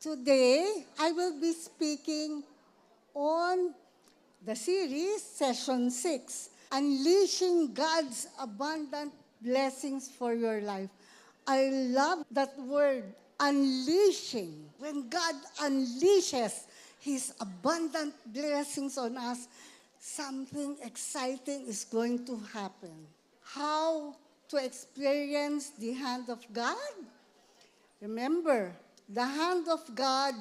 Today, I will be speaking on the series, Session 6, Unleashing God's Abundant Blessings for Your Life. I love that word, unleashing. When God unleashes His abundant blessings on us, something exciting is going to happen. How to experience the hand of God? Remember, the hand of God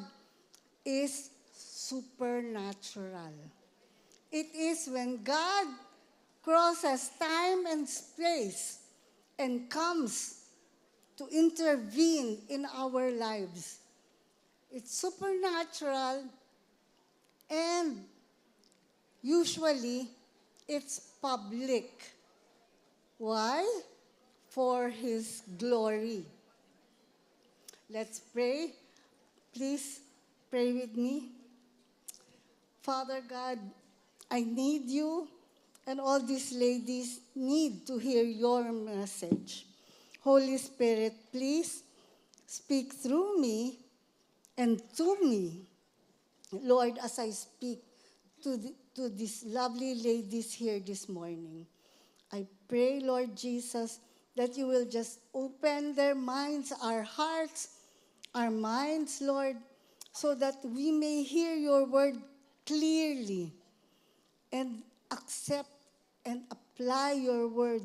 is supernatural. It is when God crosses time and space and comes to intervene in our lives. It's supernatural and usually it's public. Why? For His glory. Let's pray. Please pray with me. Father God, I need you, and all these ladies need to hear your message. Holy Spirit, please speak through me and to me. Lord, as I speak to these lovely ladies here this morning, I pray, Lord Jesus, that you will just open their minds, our hearts, our minds, Lord, so that we may hear your word clearly and accept and apply your word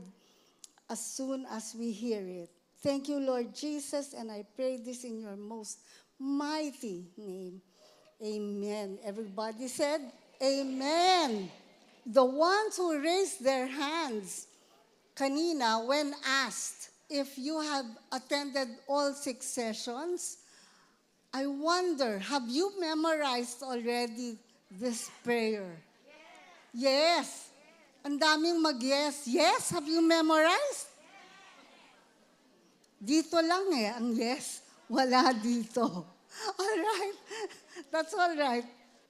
as soon as we hear it. Thank you, Lord Jesus, and I pray this in your most mighty name. Amen. Everybody said, Amen. The ones who raised their hands kanina when asked if you have attended all 6 sessions, I wonder, have you memorized already this prayer? Yes. Ang daming mag-yes. Yes, have you memorized? Dito lang ang yes. Wala dito. All right. That's all right.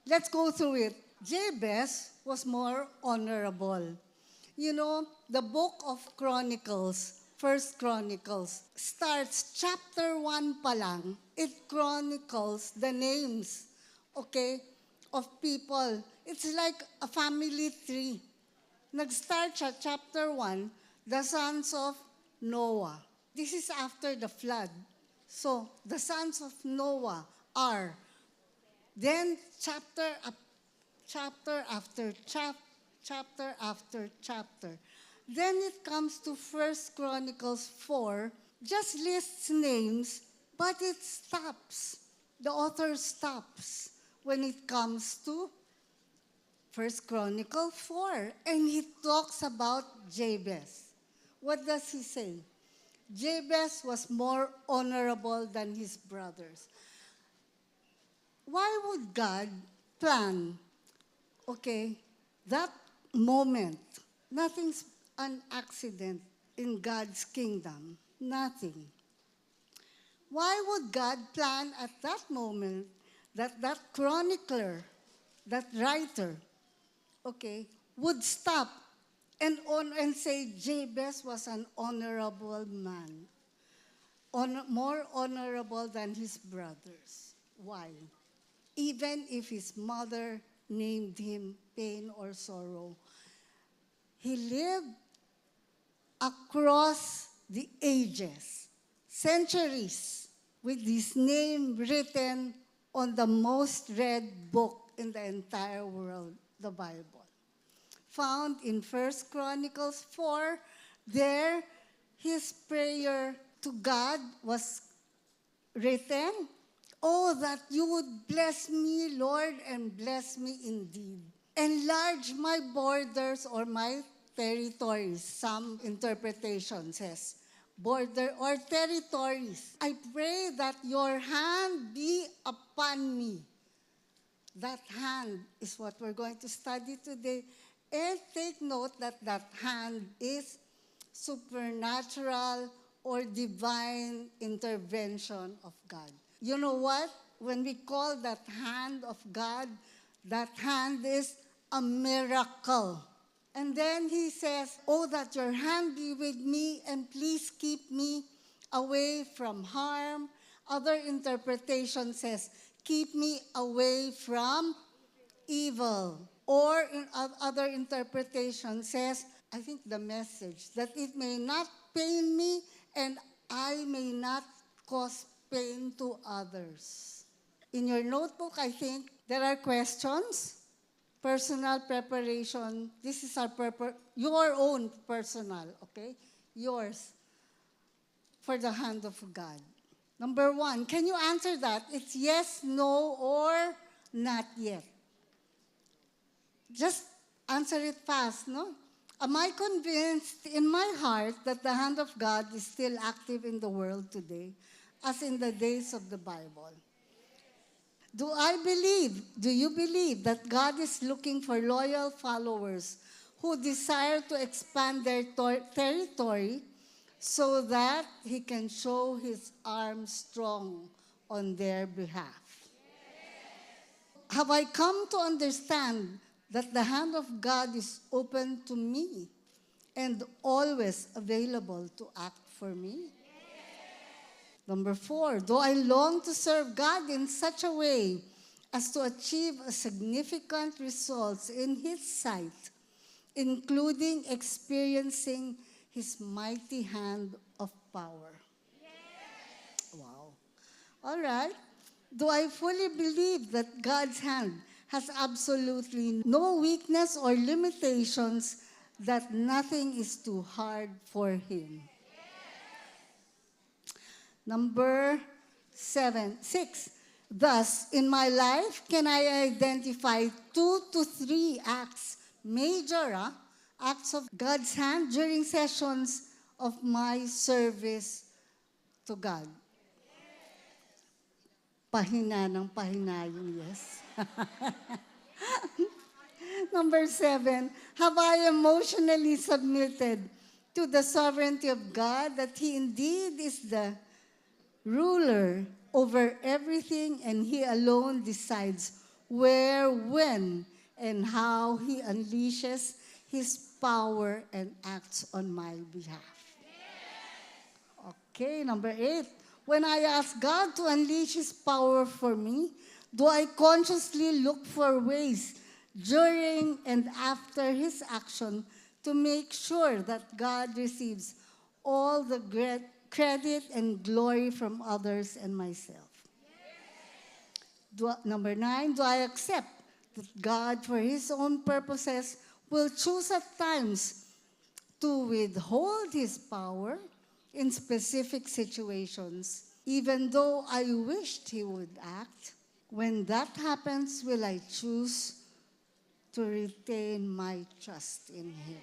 Let's go through it. Jabez was more honorable. You know, the book of Chronicles, First Chronicles, starts chapter 1 pa lang. It chronicles the names, okay, of people. It's like a family tree. Nag-start siya, chapter 1, the sons of Noah. This is after the flood. So, the sons of Noah are, then chapter after chapter. Then it comes to First Chronicles 4, just lists names, but it stops. The author stops when it comes to First Chronicle 4, and he talks about Jabez. What does he say? Jabez was more honorable than his brothers. Why would God plan, okay, that moment? Nothing's an accident in God's kingdom. Nothing. Why would God plan at that moment that chronicler, that writer, okay, would stop and say Jabez was an honorable man, more honorable than his brothers? Why? Even if his mother named him pain or sorrow, he lived across the ages, centuries, with his name written on the most read book in the entire world, the Bible. Found in First Chronicles 4, there his prayer to God was written. Oh, that you would bless me, Lord, and bless me indeed. Enlarge my borders or my territories. Some interpretation says border or territories. I pray that your hand be upon me. That hand is what we're going to study today. And take note that hand is supernatural or divine intervention of God. You know what? When we call that hand of God, that hand is a miracle. And then he says, oh, that your hand be with me and please keep me away from harm, Other interpretation says, keep me away from evil. Or in other interpretation says, I think the message, that it may not pain me and I may not cause pain to others. In your notebook, I think there are questions, personal preparation. This is your own personal, okay? Yours, for the hand of God. Number 1, can you answer that? It's yes, no, or not yet. Just answer it fast, no? Am I convinced in my heart that the hand of God is still active in the world today, as in the days of the Bible? Do you believe that God is looking for loyal followers who desire to expand their territory so that He can show His arm strong on their behalf? Have I come to understand that the hand of God is open to me and always available to act for me? Number 4, do I long to serve God in such a way as to achieve a significant results in His sight, including experiencing His mighty hand of power? Wow. All right. Do I fully believe that God's hand has absolutely no weakness or limitations, that nothing is too hard for Him? Number 6. Thus, in my life, can I identify 2 to 3 major acts of God's hand during sessions of my service to God? Pahina ng pahina yung yes. Number 7, have I emotionally submitted to the sovereignty of God, that He indeed is the ruler over everything and He alone decides where, when, and how He unleashes His power and acts on my behalf? Okay, number 8. When I ask God to unleash His power for me, do I consciously look for ways during and after His action to make sure that God receives all the credit and glory from others and myself? Number 9, do I accept that God, for His own purposes, will choose at times to withhold His power in specific situations, even though I wished He would act? When that happens, will I choose to retain my trust in Him?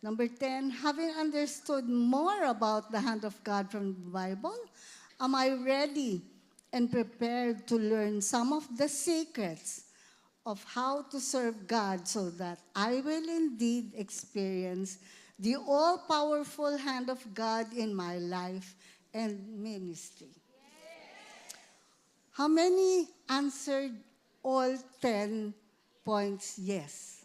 Number 10, having understood more about the hand of God from the Bible, am I ready and prepared to learn some of the secrets of how to serve God so that I will indeed experience the all-powerful hand of God in my life and ministry? How many answered all 10 points yes?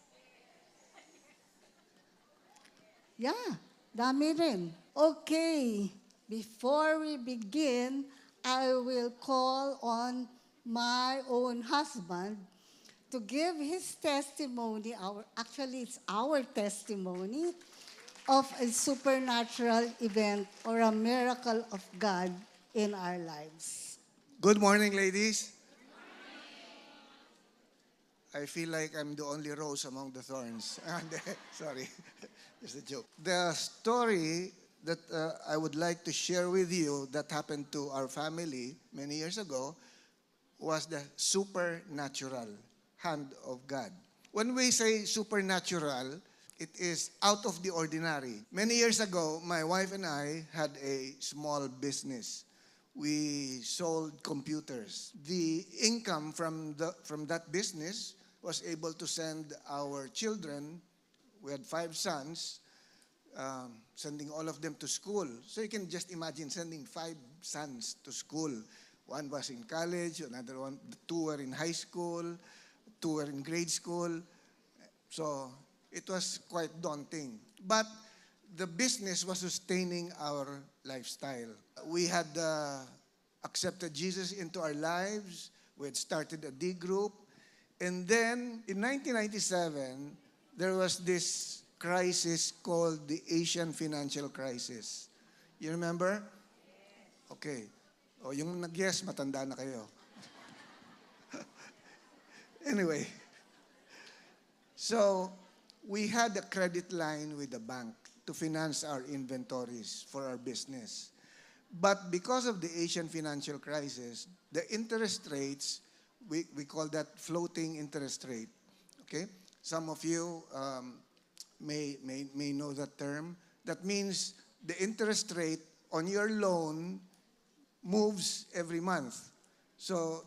Yeah, dami rin. Okay, before we begin, I will call on my own husband to give his testimony. Actually, it's our testimony of a supernatural event or a miracle of God in our lives. Good morning, ladies. I feel like I'm the only rose among the thorns. Sorry, just a joke. The story that I would like to share with you that happened to our family many years ago was the supernatural hand of God. When we say supernatural, it is out of the ordinary. Many years ago, my wife and I had a small business. We sold computers. The income from that business was able to send our children, we had 5 sons, sending all of them to school. So you can just imagine sending 5 sons to school. One was in college, another one, 2 were in high school, 2 were in grade school. So it was quite daunting. But the business was sustaining our lifestyle. We had accepted Jesus into our lives. We had started a D group. And then in 1997, there was this crisis called the Asian financial crisis. You remember? Okay. O, yung nag-yes, matanda na kayo. Anyway, so we had a credit line with the bank to finance our inventories for our business. But because of the Asian financial crisis, the interest rates, we call that floating interest rate. Okay? Some of you may know that term. That means the interest rate on your loan moves every month. So,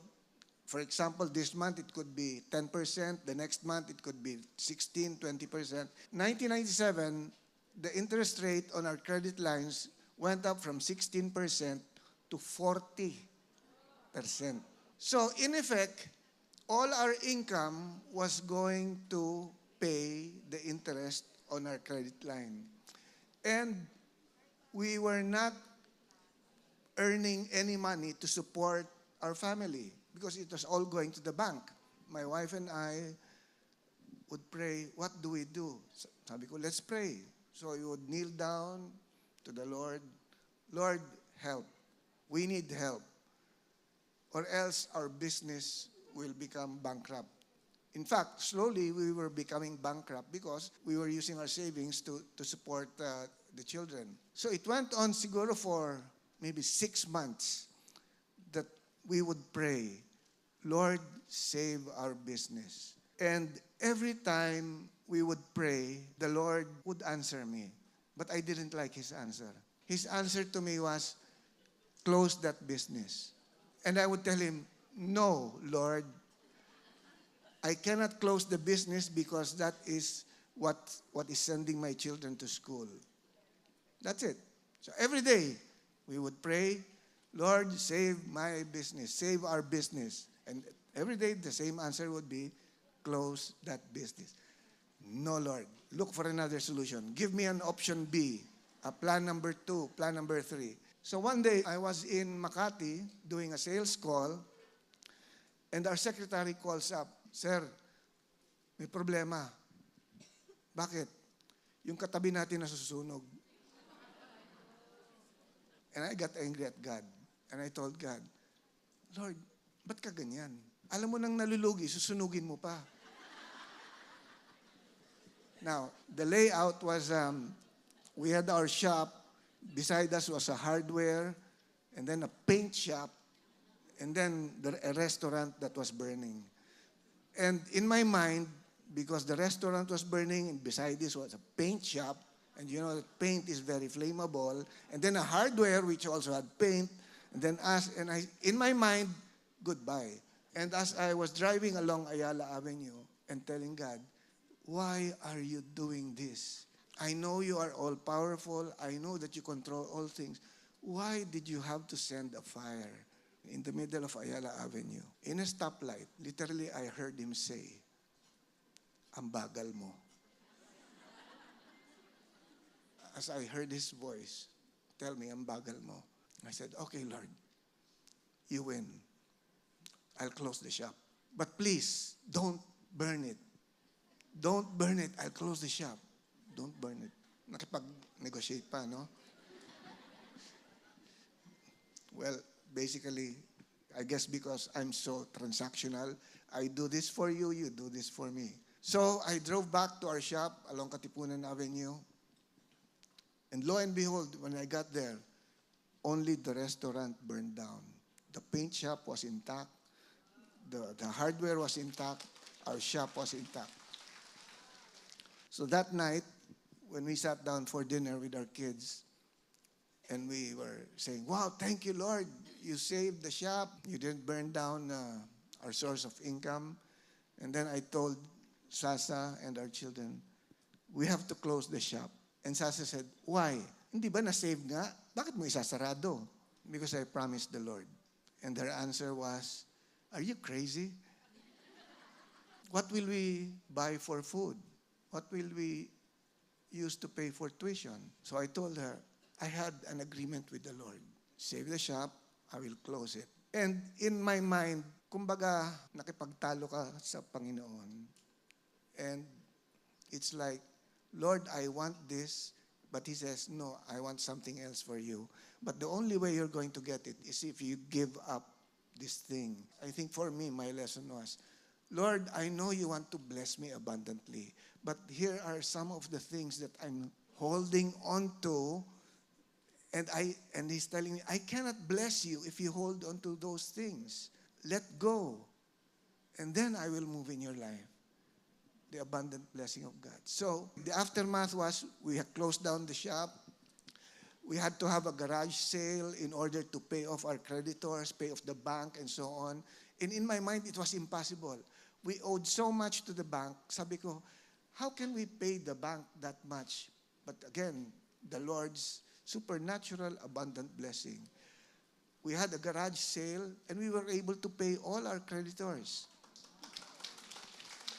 for example, this month it could be 10%, the next month it could be 16, 20%. 1997, the interest rate on our credit lines went up from 16% to 40%. So, in effect, all our income was going to pay the interest on our credit line. And we were not earning any money to support our family because it was all going to the bank. My wife and I would pray, what do we do? Sabi ko, let's pray. So we would kneel down to the Lord. Lord, help. We need help. Or else our business will become bankrupt. In fact, slowly we were becoming bankrupt because we were using our savings to support the children. So it went on siguro for maybe 6 months that we would pray, Lord, save our business. And every time we would pray, the Lord would answer me. But I didn't like His answer. His answer to me was, close that business. And I would tell Him, no, Lord, I cannot close the business because that is what is sending my children to school. That's it. So every day, we would pray, Lord, save my business, save our business. And every day, the same answer would be, close that business. No, Lord, look for another solution. Give me an option B, a plan number 2, plan number 3. So one day, I was in Makati doing a sales call, and our secretary calls up, Sir, may problema. Bakit? Yung katabi natin nasusunog. And I got angry at God. And I told God, Lord, ba't ka ganyan? Alam mo nang nalulugi, susunugin mo pa. Now, the layout was, we had our shop. Beside us was a hardware, and then a paint shop, and then a restaurant that was burning. And in my mind, because the restaurant was burning, and beside this was a paint shop, and you know that paint is very flammable, and then a hardware which also had paint, and then in my mind, goodbye. And as I was driving along Ayala Avenue and telling God, why are you doing this? I know you are all powerful. I know that you control all things. Why did you have to send a fire in the middle of Ayala Avenue? In a stoplight, literally I heard Him say, ang bagal mo. As I heard His voice, tell me, ang bagal mo. I said, okay, Lord, you win. I'll close the shop. But please, don't burn it. Don't burn it. I'll close the shop. Don't burn it. Nakipag-negotiate pa, no? Well, basically, I guess because I'm so transactional, I do this for you, you do this for me. So I drove back to our shop along Katipunan Avenue. And lo and behold, when I got there, only the restaurant burned down. The paint shop was intact. The hardware was intact. Our shop was intact. So that night, when we sat down for dinner with our kids, and we were saying, wow, thank you, Lord. You saved the shop. You didn't burn down our source of income. And then I told Sasa and our children, we have to close the shop. And Sasa said, why? Hindi ba na-save nga? Bakit mo isasarado? Because I promised the Lord. And their answer was, are you crazy? What will we buy for food? What will we use to pay for tuition? So I told her, I had an agreement with the Lord. Save the shop, I will close it. And in my mind, kumbaga, nakipagtalo ka sa Panginoon. And it's like, Lord, I want this. But He says, no, I want something else for you. But the only way you're going to get it is if you give up this thing. I think for me, my lesson was, Lord, I know you want to bless me abundantly, but here are some of the things that I'm holding on to, and He's telling me, I cannot bless you if you hold on to those things. Let go, and then I will move in your life. The abundant blessing of God. So the aftermath was we had closed down the shop. We had to have a garage sale in order to pay off our creditors, pay off the bank, and so on. And in my mind, it was impossible. We owed so much to the bank. Sabi ko, how can we pay the bank that much? But again, the Lord's supernatural abundant blessing. We had a garage sale, and we were able to pay all our creditors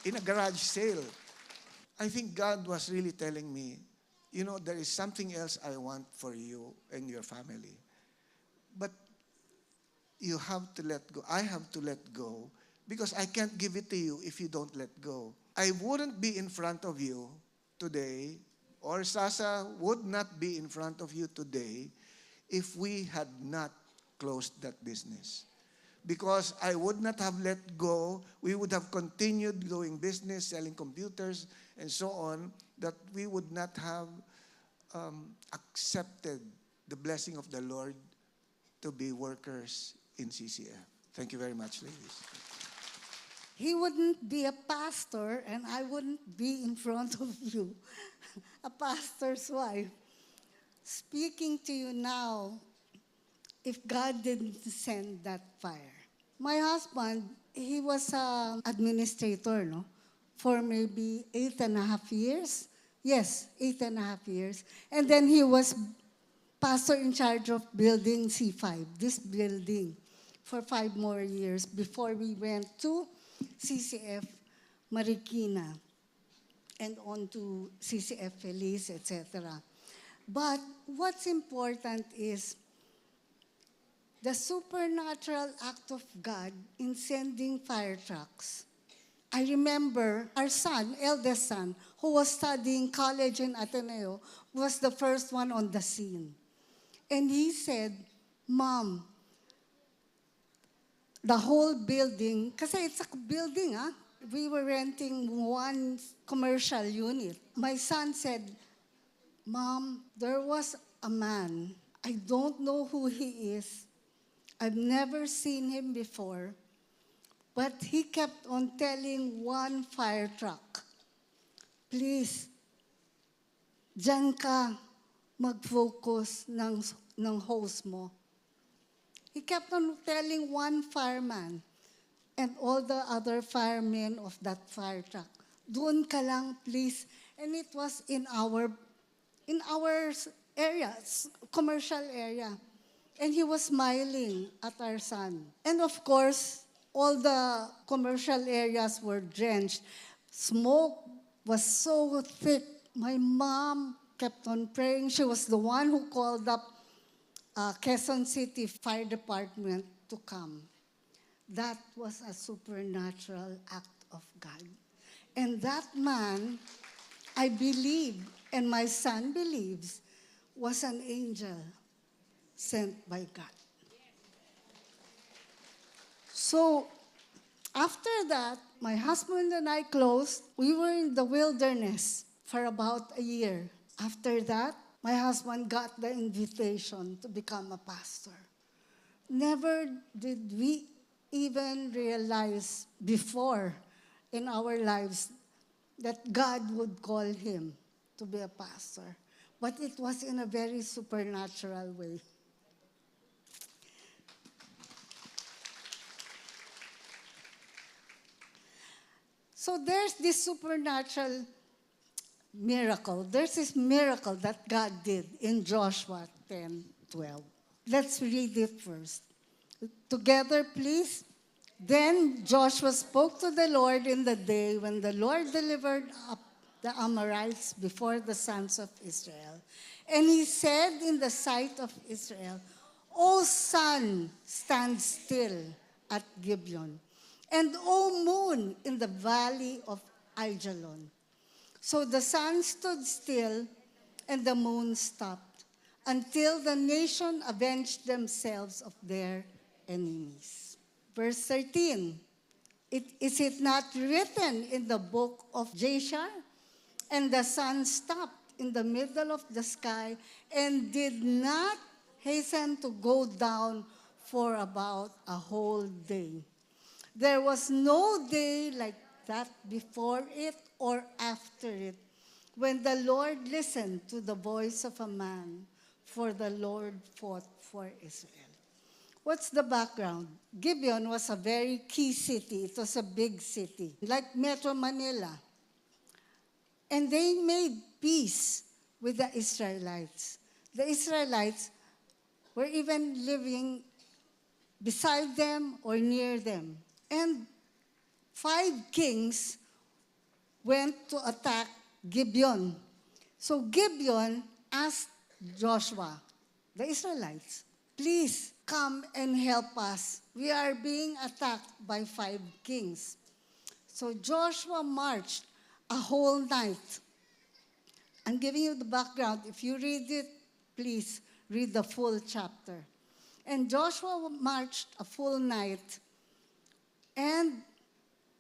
in a garage sale. I think God was really telling me, you know, there is something else I want for you and your family. But you have to let go. I have to let go because I can't give it to you if you don't let go. I wouldn't be in front of you today, or Sasa would not be in front of you today if we had not closed that business. Because I would not have let go, we would have continued doing business, selling computers, and so on, that we would not have accepted the blessing of the Lord to be workers in CCF. Thank you very much, ladies. He wouldn't be a pastor, and I wouldn't be in front of you, a pastor's wife, speaking to you now if God didn't send that fire. My husband, he was an administrator, no? For maybe 8.5 years. Yes, 8.5 years. And then he was pastor in charge of building C5, this building, for 5 more years before we went to CCF Marikina and on to CCF Feliz, etc. But what's important is the supernatural act of God in sending fire trucks. I remember our son, eldest son, who was studying college in Ateneo, was the first one on the scene. And he said, Mom, the whole building, kasi it's a building, we were renting one commercial unit. My son said, Mom, there was a man. I don't know who he is. I've never seen him before. But he kept on telling one fire truck, please, dyan ka mag-focus ng hose mo. He kept on telling one fireman and all the other firemen of that fire truck, doon ka lang, please. And it was in our area, commercial area. And he was smiling at our son. And of course, all the commercial areas were drenched. Smoke was so thick. My mom kept on praying. She was the one who called up Quezon City Fire Department to come. That was a supernatural act of God. And that man, I believe, and my son believes, was an angel sent by God. So, after that, my husband and I closed. We were in the wilderness for about a year. After that, my husband got the invitation to become a pastor. Never did we even realize before in our lives that God would call him to be a pastor. But it was in a very supernatural way. So there's this supernatural miracle. There's this miracle that God did in Joshua 10:12. Let's read it first. Together, please. Then Joshua spoke to the Lord in the day when the Lord delivered up the Amorites before the sons of Israel. And he said in the sight of Israel, O sun, stand still at Gibeon, and O moon in the valley of Ajalon. So the sun stood still, and the moon stopped, until the nation avenged themselves of their enemies. Verse 13, is it not written in the book of Jashar? And the sun stopped in the middle of the sky and did not hasten to go down for about a whole day. There was no day like that before it or after it, when the Lord listened to the voice of a man, for the Lord fought for Israel. What's the background? Gibeon was a very key city. It was a big city, like Metro Manila. And they made peace with the Israelites. The Israelites were even living beside them or near them. And 5 kings went to attack Gibeon. So Gibeon asked Joshua, the Israelites, please come and help us. We are being attacked by 5 kings. So Joshua marched a whole night. I'm giving you the background. If you read it, please read the full chapter. And Joshua marched a full night, and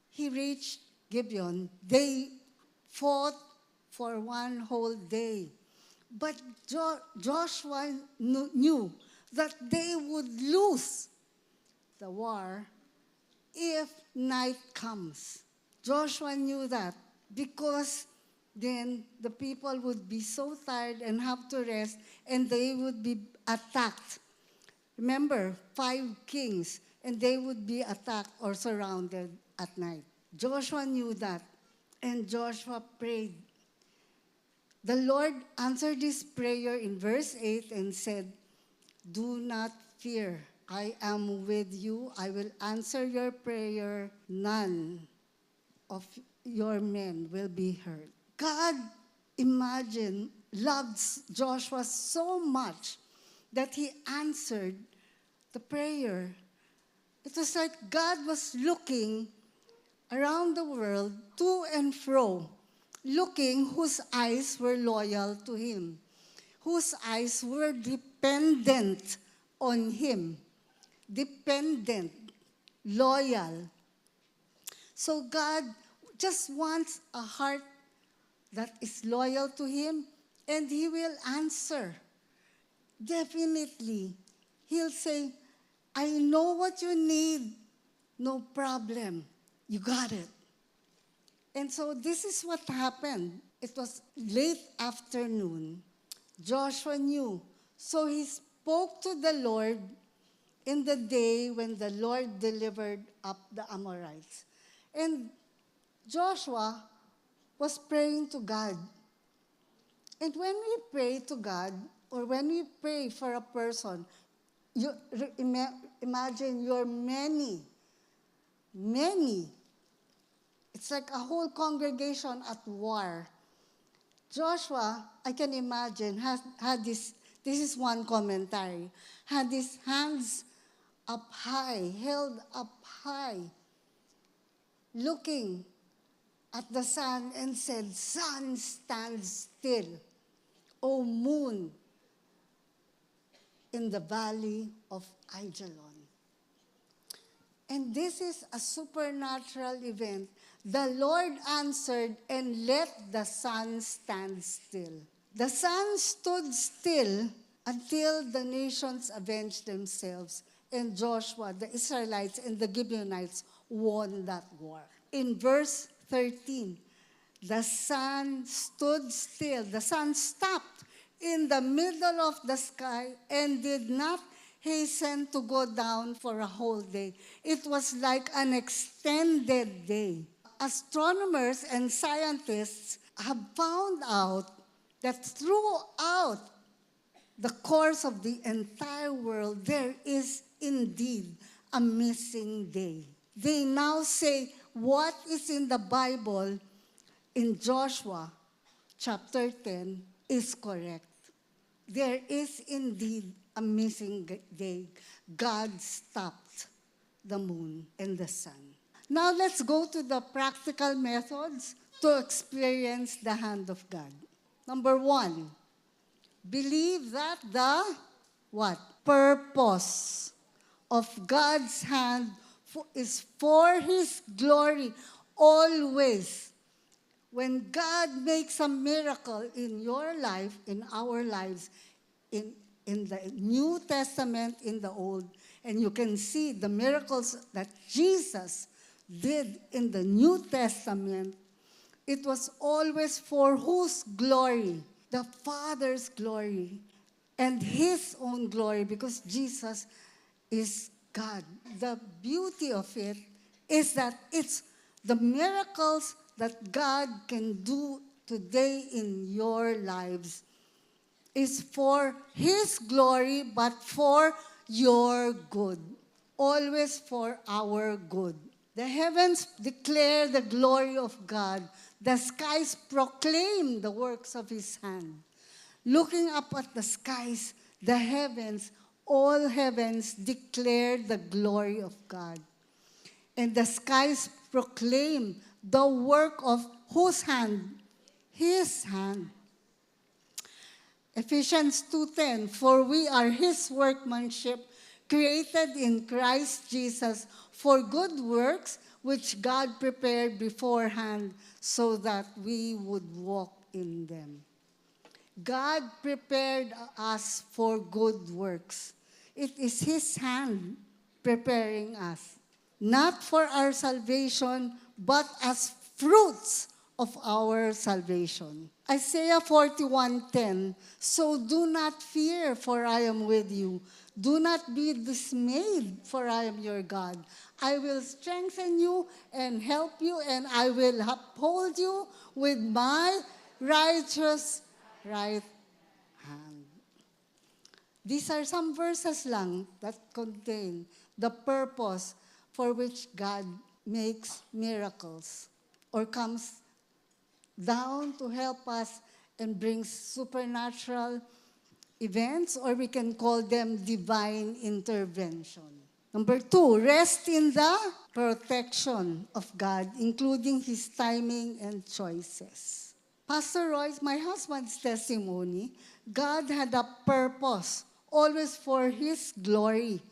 he reached Gibeon. They fought for one whole day. But Joshua knew that they would lose the war if night comes. Joshua knew that because then the people would be so tired and have to rest, and they would be attacked. Remember, 5 kings, and they would be attacked or surrounded at night. Joshua knew that, and Joshua prayed. The Lord answered his prayer in verse 8 and said, do not fear. I am with you. I will answer your prayer. None of your men will be hurt. God, imagine, loves Joshua so much that he answered the prayer. It was like God was looking around the world, to and fro, looking whose eyes were loyal to him, whose eyes were dependent on him, dependent, loyal. So God just wants a heart that is loyal to him, and he will answer. Definitely. He'll say, I know what you need. No problem. You got it. And so this is what happened. It was late afternoon. Joshua knew. So he spoke to the Lord in the day when the Lord delivered up the Amorites. And Joshua was praying to God. And when we pray to God, or when we pray for a person, imagine you're many. It's like a whole congregation at war. Joshua, I can imagine, had this is one commentary, had his hands up high, held up high, looking at the sun and said, sun, stand still. O moon, in the valley of Ajalon. And this is a supernatural event. The Lord answered and let the sun stand still. The sun stood still until the nations avenged themselves, and Joshua, the Israelites, and the Gibeonites won that war. In verse 13, the sun stood still. The sun stopped in the middle of the sky and did not hasten to go down for a whole day. It was like an extended day. Astronomers and scientists have found out that throughout the course of the entire world, there is indeed a missing day. They now say what is in the Bible in Joshua chapter 10 is correct. There is indeed a missing day, God stopped the moon and the sun. Now let's go to the practical methods to experience the hand of God. Number 1, believe that the what? Purpose of God's hand is for His glory always. When God makes a miracle in your life, in our lives, in the New Testament, in the Old, and you can see the miracles that Jesus did in the New Testament, it was always for whose glory? The Father's glory and His own glory, because Jesus is God. The beauty of it is that it's the miracles that God can do today in your lives is for His glory, but for your good. Always for our good. The heavens declare the glory of God. The skies proclaim the works of His hand. Looking up at the skies, the heavens, all heavens declare the glory of God. And the skies proclaim the work of whose hand? His hand. Ephesians 2:10, for we are His workmanship, created in Christ Jesus for good works, which God prepared beforehand so that we would walk in them. God prepared us for good works. It is His hand preparing us, not for our salvation, but as fruits of our salvation. Isaiah 41:10, so do not fear, for I am with you. Do not be dismayed, for I am your God. I will strengthen you and help you, and I will uphold you with my righteous right hand. These are some verses lang that contain the purpose for which God makes miracles or comes down to help us and brings supernatural events, or we can call them divine intervention. Number 2, rest in the protection of God, including His timing and choices. Pastor Roy's, my husband's testimony, God had a purpose, always for His glory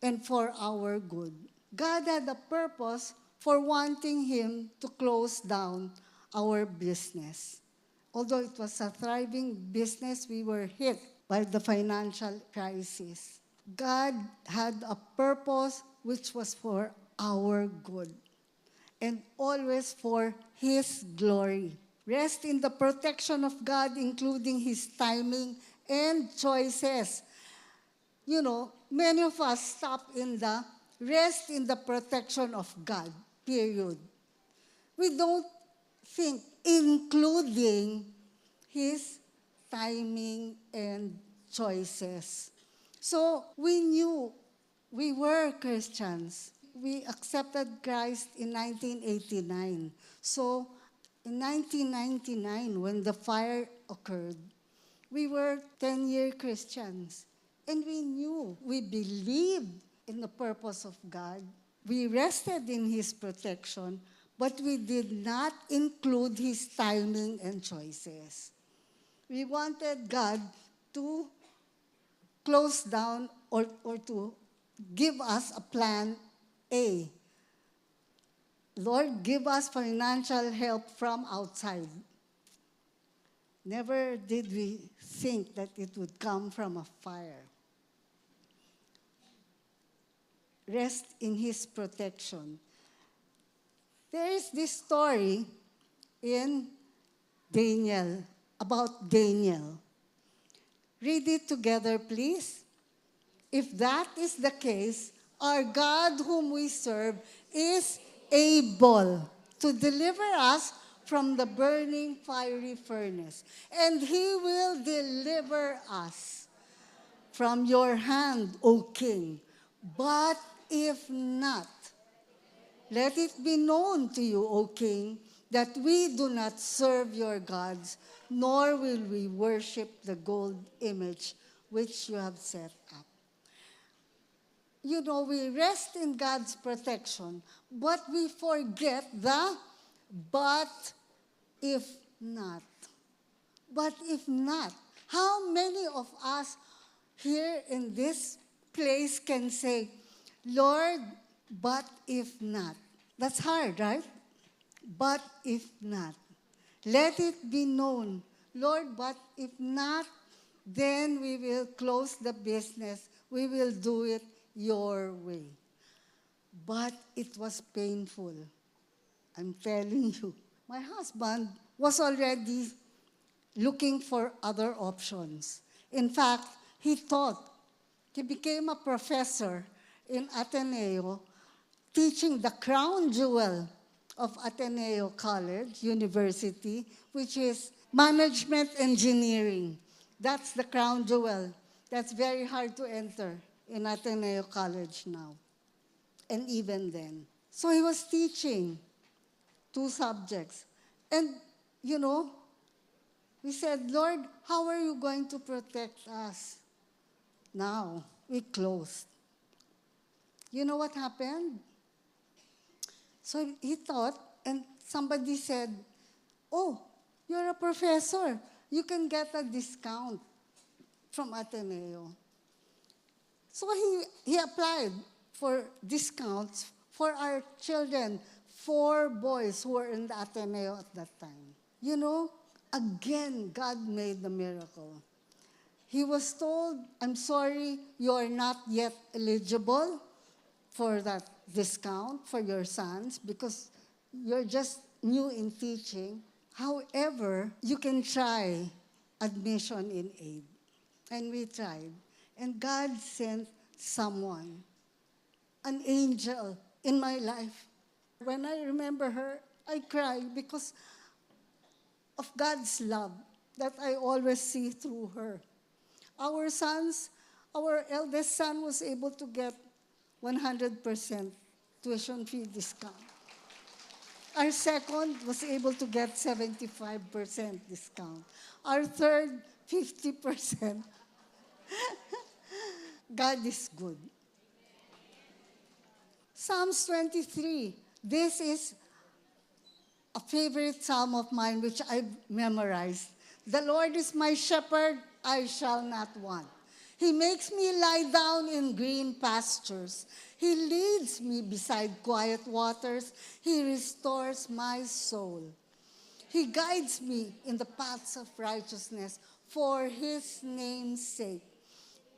and for our good. God had a purpose for wanting Him to close down our business. Although it was a thriving business, we were hit by the financial crisis. God had a purpose which was for our good and always for His glory. Rest in the protection of God, including His timing and choices. You know, many of us stop in the rest in the protection of God, period. We don't think including His timing and choices. So we knew we were Christians. We accepted Christ in 1989. So in 1999, when the fire occurred, we were 10-year Christians. And we knew, we believed in the purpose of God. We rested in His protection, but we did not include His timing and choices. We wanted God to close down or to give us a plan A. Lord, give us financial help from outside. Never did we think that it would come from a fire. Rest in His protection. There is this story in Daniel, about Daniel. Read it together, please. If that is the case, our God whom we serve is able to deliver us from the burning fiery furnace, and He will deliver us from your hand, O King. But if not, let it be known to you, O King, that we do not serve your gods, nor will we worship the gold image which you have set up. You know, we rest in God's protection, but we forget the but if not. But if not, how many of us here in this place can say, Lord, but if not? That's hard, right? But if not. Let it be known, Lord, but if not, then we will close the business. We will do it your way. But it was painful. I'm telling you. My husband was already looking for other options. In fact, he thought he became a professor in Ateneo, teaching the crown jewel of Ateneo College, University, which is management engineering. That's the crown jewel. That's very hard to enter in Ateneo College now, and even then. So he was teaching 2 subjects. And, you know, we said, Lord, how are you going to protect us? Now, we closed. You know what happened? So he thought, and somebody said, oh, you're a professor. You can get a discount from Ateneo. So he applied for discounts for our children, 4 boys who were in the Ateneo at that time. You know, again, God made the miracle. He was told, I'm sorry, you are not yet eligible for that discount for your sons because you're just new in teaching. However, you can try admission in aid. And we tried. And God sent someone, an angel in my life. When I remember her, I cry because of God's love that I always see through her. Our sons, our eldest son was able to get 100% tuition fee discount. Our second was able to get 75% discount. Our third, 50%. God is good. Psalms 23. This is a favorite psalm of mine which I've memorized. The Lord is my shepherd, I shall not want. He makes me lie down in green pastures. He leads me beside quiet waters. He restores my soul. He guides me in the paths of righteousness for his name's sake.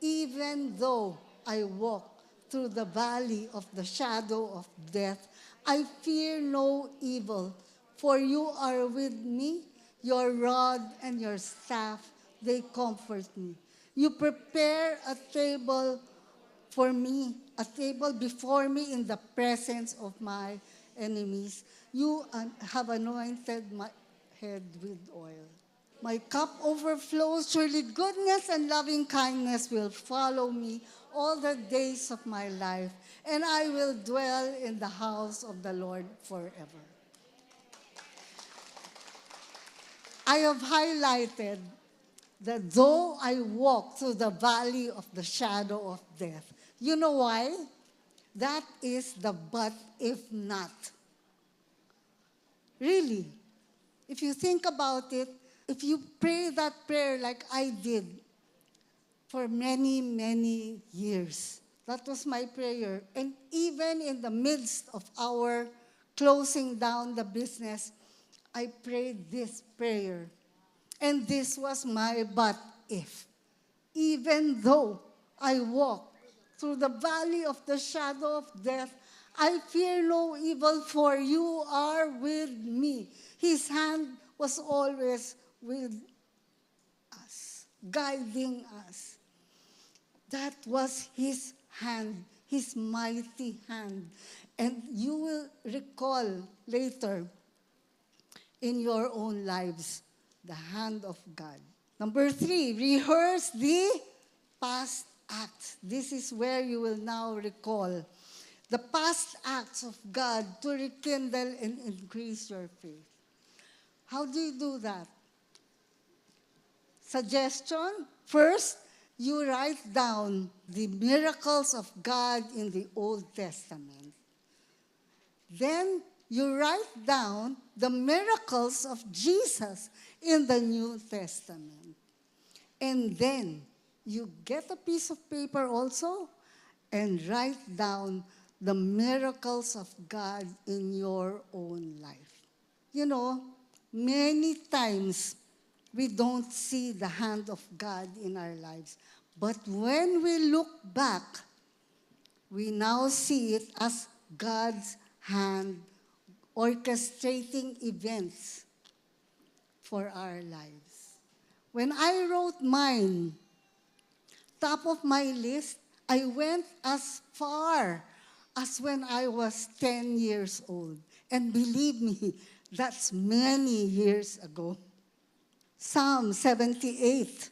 Even though I walk through the valley of the shadow of death, I fear no evil, for you are with me. Your rod and your staff, they comfort me. You prepare a table for me, a table before me in the presence of my enemies. You have anointed my head with oil. My cup overflows. Surely goodness and loving kindness will follow me all the days of my life, and I will dwell in the house of the Lord forever. I have highlighted that though I walk through the valley of the shadow of death, you know why? That is the but if not. Really, if you think about it, if you pray that prayer like I did for many, many years, that was my prayer. And even in the midst of our closing down the business, I prayed this prayer. And this was my but if. Even though I walk through the valley of the shadow of death, I fear no evil, for you are with me. His hand was always with us, guiding us. That was his hand, his mighty hand. And you will recall later in your own lives the hand of God. Number 3, rehearse the past acts. This is where you will now recall the past acts of God to rekindle and increase your faith. How do you do that? Suggestion, first, you write down the miracles of God in the Old Testament. Then you write down the miracles of Jesus in the New Testament. And then you get a piece of paper also and write down the miracles of God in your own life. You know, many times we don't see the hand of God in our lives. But when we look back, we now see it as God's hand orchestrating events for our lives. When I wrote mine, top of my list, I went as far as when I was 10 years old. And believe me, that's many years ago. Psalm 78.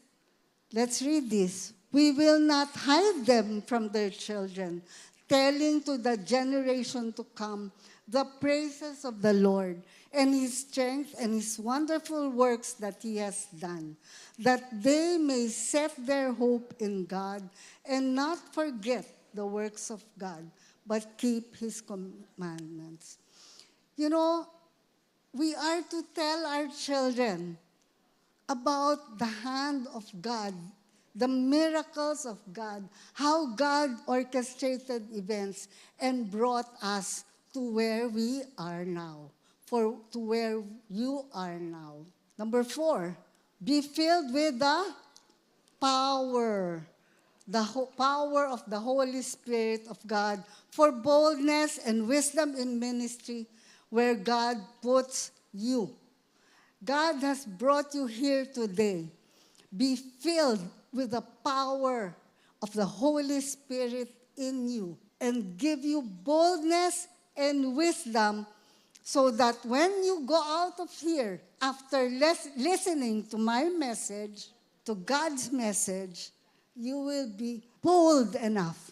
Let's read this. We will not hide them from their children, telling to the generation to come the praises of the Lord and his strength and his wonderful works that he has done, that they may set their hope in God and not forget the works of God, but keep his commandments. You know, we are to tell our children about the hand of God, the miracles of God, how God orchestrated events and brought us to where we are now, to where you are now. Number 4, be filled with the power, power of the Holy Spirit of God for boldness and wisdom in ministry where God puts you. God has brought you here today. Be filled with the power of the Holy Spirit in you and give you boldness and wisdom so that when you go out of here, after listening to my message, to God's message, you will be bold enough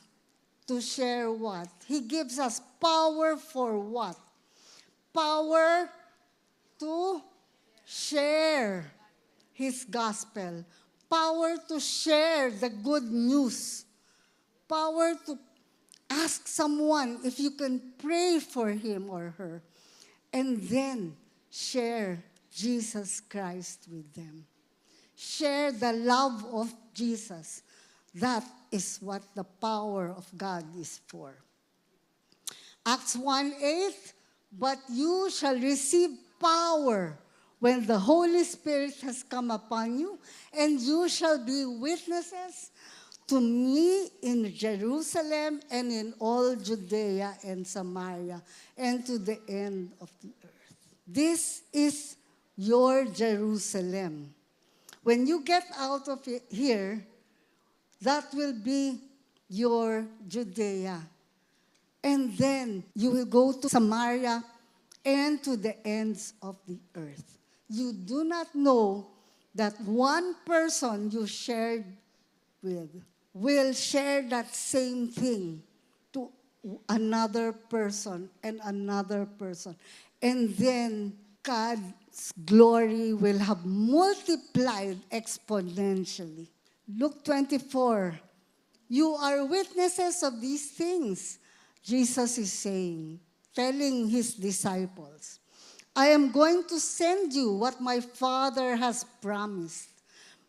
to share what? He gives us power for what? Power to share his gospel. Power to share the good news. Power to ask someone if you can pray for him or her. And then share Jesus Christ with them. Share the love of Jesus. That is what the power of God is for. Acts 1:8, but you shall receive power when the Holy Spirit has come upon you, and you shall be witnesses to me in Jerusalem and in all Judea and Samaria and to the end of the earth. This is your Jerusalem. When you get out of here, that will be your Judea. And then you will go to Samaria and to the ends of the earth. You do not know that one person you shared with will share that same thing to another person and another person. And then God's glory will have multiplied exponentially. Luke 24, you are witnesses of these things, Jesus is saying, telling his disciples. I am going to send you what my Father has promised,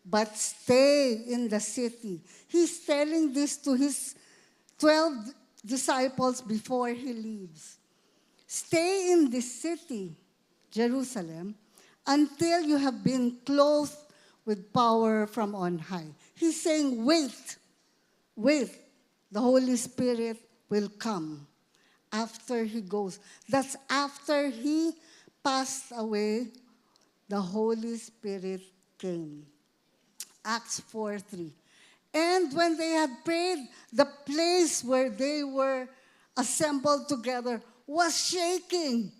but stay in the city. He's telling this to his 12 disciples before he leaves. Stay in this city, Jerusalem, until you have been clothed with power from on high. He's saying, wait, the Holy Spirit will come after he goes. That's after he passed away, the Holy Spirit came. Acts 4:3. And when they had prayed, the place where they were assembled together was shaking,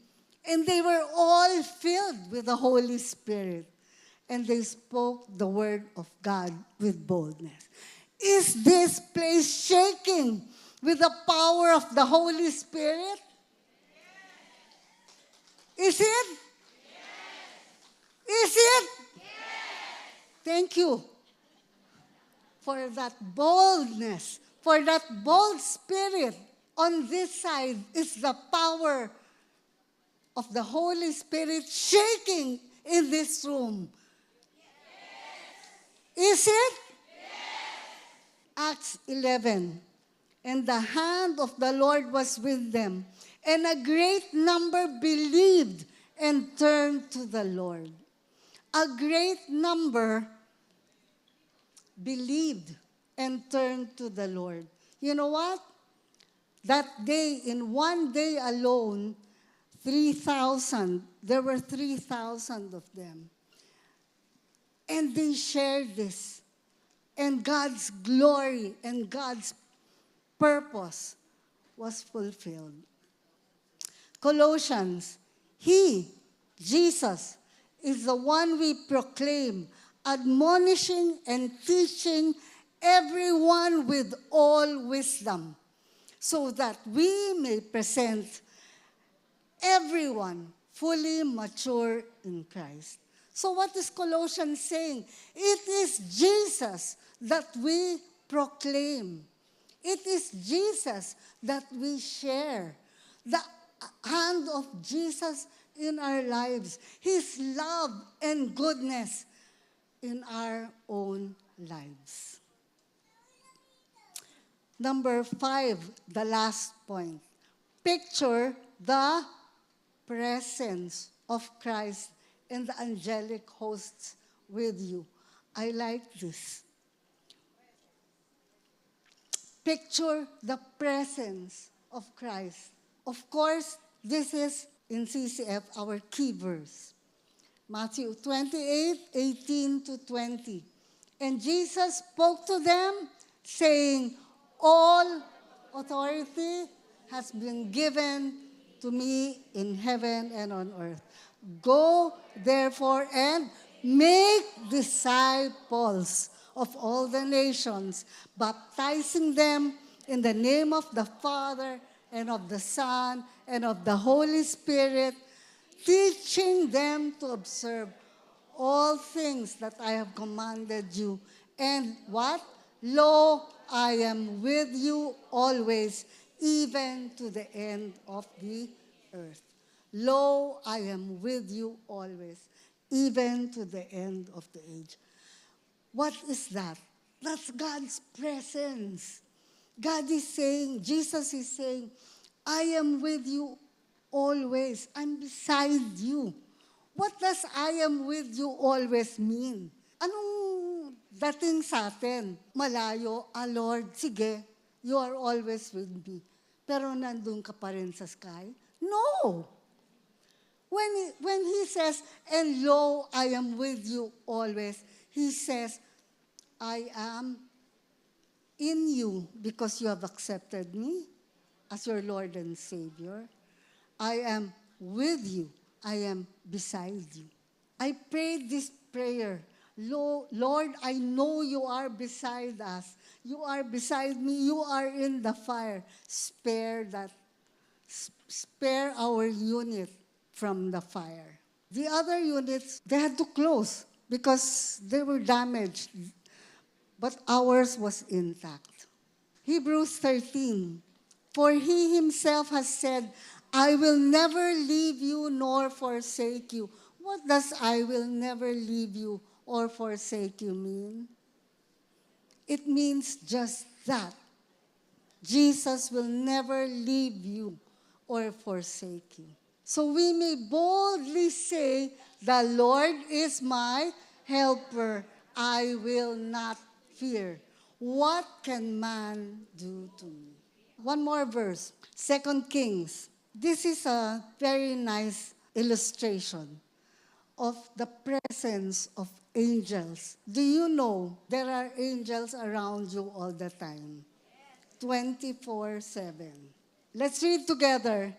and they were all filled with the Holy Spirit, and they spoke the word of God with boldness. Is this place shaking with the power of the Holy Spirit? Is it? Is it? Thank you. for that boldness, for that bold spirit. On this side is the power of the Holy Spirit shaking in this room. Is it? Acts 11. And the hand of the Lord was with them, and a great number believed and turned to the Lord. A great number believed and turned to the Lord. You know what? That day, in one day alone, 3,000, there were 3,000 of them. And they shared this. And God's glory and God's purpose was fulfilled. Colossians, He, Jesus, is the one we proclaim, admonishing and teaching everyone with all wisdom, so that we may present everyone fully mature in Christ. So what is Colossians saying? It is Jesus that we proclaim. It is Jesus that we share. The hand of Jesus in our lives. His love and goodness in our own lives. Number 5, the last point. Picture the presence of Christ and the angelic hosts with you. I like this. Picture the presence of Christ. Of course, this is in CCF our key verse. Matthew 28:18-20. And Jesus spoke to them, saying, all authority has been given to me in heaven and on earth. Go, therefore, and make disciples of all the nations, baptizing them in the name of the Father and of the Son and of the Holy Spirit, teaching them to observe all things that I have commanded you. And what? Lo, I am with you always, even to the end of the earth. Lo, I am with you always, even to the end of the age. What is that? That's God's presence. God is saying, Jesus is saying, I am with you always. I'm beside you. What does I am with you always mean? Anong dating sa atin? Malayo, Lord, sige, you are always with me. Pero nandun ka pa rin sa sky? No! When he says, and lo, I am with you always, he says, I am in you because you have accepted me as your Lord and Savior. I am with you. I am beside you. I prayed this prayer. Lord, I know you are beside us. You are beside me. You are in the fire. Spare our unit from the fire. The other units, they had to close because they were damaged. But ours was intact. Hebrews 13. For he himself has said, I will never leave you nor forsake you. What does I will never leave you or forsake you mean? It means just that. Jesus will never leave you or forsake you. So we may boldly say, the Lord is my helper. I will not fear. What can man do to me? One more verse, 2 Kings. This is a very nice illustration of the presence of angels. Do you know there are angels around you all the time? 24/7. Let's read together.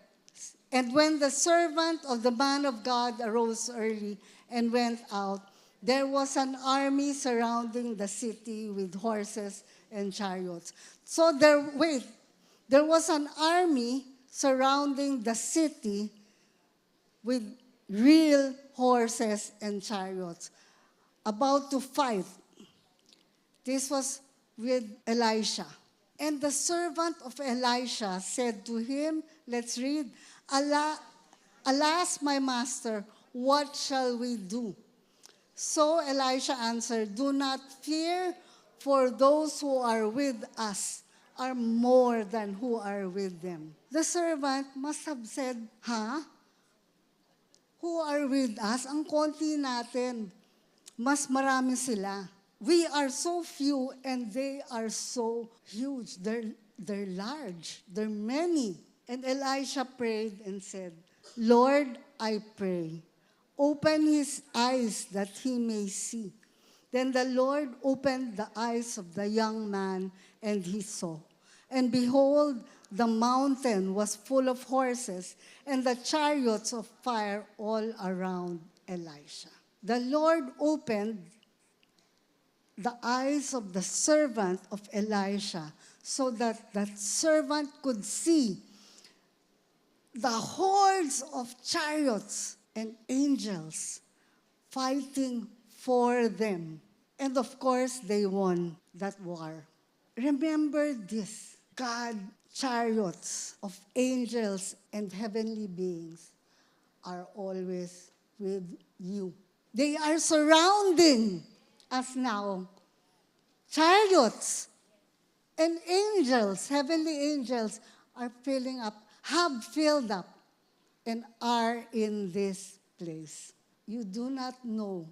And when the servant of the man of God arose early and went out, there was an army surrounding the city with horses and chariots. So there was an army surrounding the city with real horses and chariots about to fight. This was with Elisha. And the servant of Elisha said to him, let's read, Alas, my master, what shall we do? So Elisha answered, Do not fear, for those who are with us are more than who are with them. The servant must have said, Who are with us? Ang konti natin. Mas marami sila. We are so few and they are so huge. They're large. They're many. And Elisha prayed and said, Lord, I pray, open his eyes that he may see. Then the Lord opened the eyes of the young man, and he saw. And behold, the mountain was full of horses, and the chariots of fire all around Elisha. The Lord opened the eyes of the servant of Elisha so that that servant could see the hordes of chariots and angels fighting for them. And of course, they won that war. Remember this, God, chariots of angels and heavenly beings are always with you. They are surrounding us now. Chariots and angels, heavenly angels, are filling up, have filled up, and are in this place. You do not know,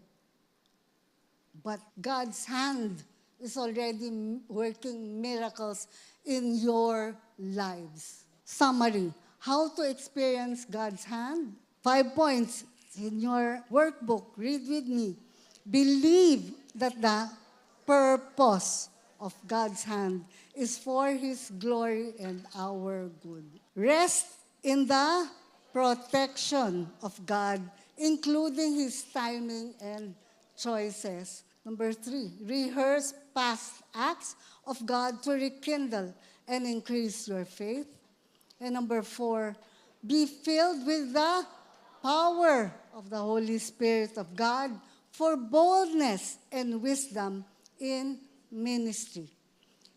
but God's hand is already working miracles in your lives. Summary, how to experience God's hand? 5 points in your workbook. Read with me. Believe that the purpose of God's hand is for His glory and our good. Rest in the protection of God, including His timing and choices. Number 3, rehearse past acts of God to rekindle and increase your faith. And number 4, be filled with the power of the Holy Spirit of God for boldness and wisdom in ministry.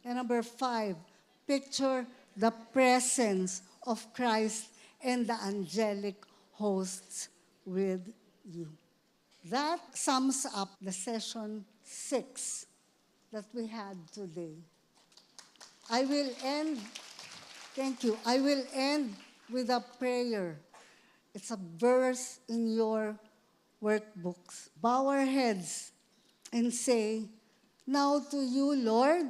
And number 5, picture the presence of Christ and the angelic hosts with you. That sums up the session 6 that we had today. I will end with a prayer. It's a verse in your workbooks. Bow our heads and say, Now to you, Lord,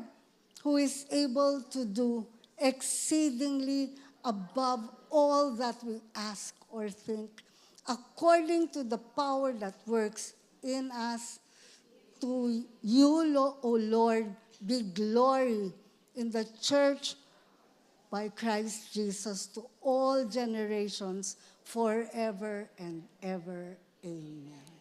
who is able to do exceedingly above all that we ask or think, according to the power that works in us. To you, O Lord, be glory in the church by Christ Jesus to all generations, forever and ever. Amen.